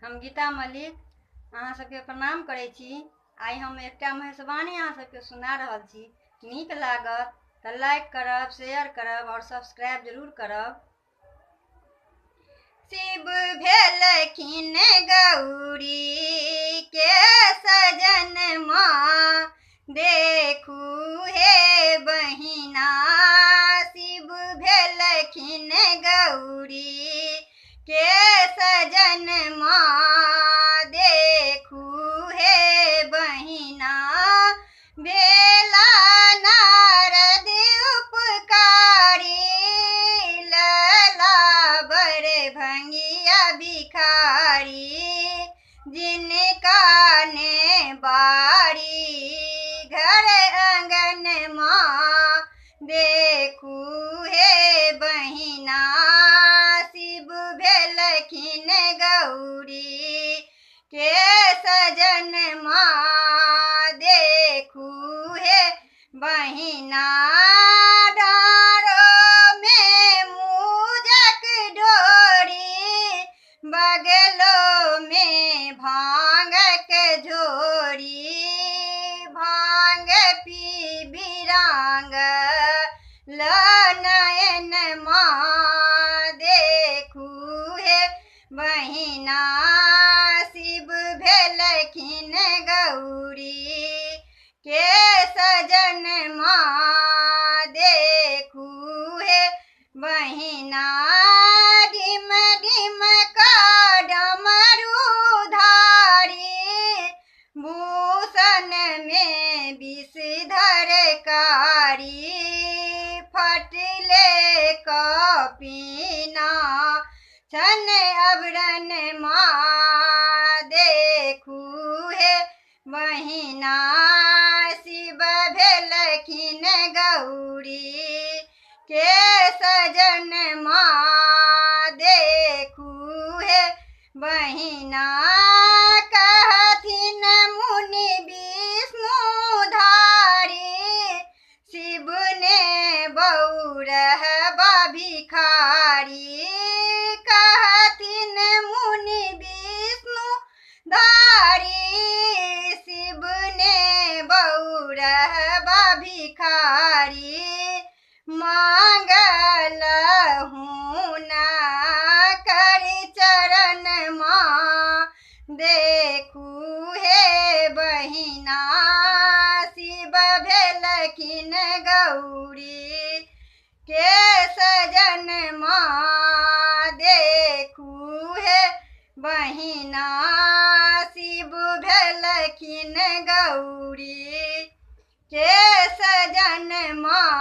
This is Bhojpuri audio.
हम गीता मलिक अहाँ सबके प्रणाम करै छी। आइ हम एकटा महेशवाणी अहाँ सबके सुना रहल छी। नीक लागत तऽ लाइक करब, शेयर करब और सब्सक्राइब जरूर करब। शिव भेलखिन गौरी के सजन माँ, देखू हे बहिना। शिव भेलखिन गौरी के सजन माँ, देखू हे बहिना। भेला नारद उपकारी, लला बर भंगिया भिखारी। जिनका ने बारी घर आंगन माँ, देखू हे बहिना। शिव भेलखिन गौरी के सजन माँ, देखू हे बहिना। डाँड़ों में मूजक डोरी, बगलों में भांगक झोरी। भांग पी बिरांग नयन माँ, देखू हे बहिना। शिव भेलखिन गौरी के सजन माँ, देखू हे बहिना। ढिम ढिम का डमरू धारी, भूषण में विषधर कारी। फटले कपीना छन अवरन माँ, देखू हे बहिना। शिव भेलखिन गौरी के सजन माँ, देखू हे बहिना। कहथिन मुनि विष्णुधारी, शिव ने बौरहबा भिखारी। कहथिन मुनि विष्णुधारी, शिव ने बौरहबा भिखारी। मांगलहु न कर चरण माँ, देखू हे बहिना। शिव भेलखिन गौरी के सजन माँ, देखू हे बहिना। शिव भेलखिन गौरी के सजन माँ,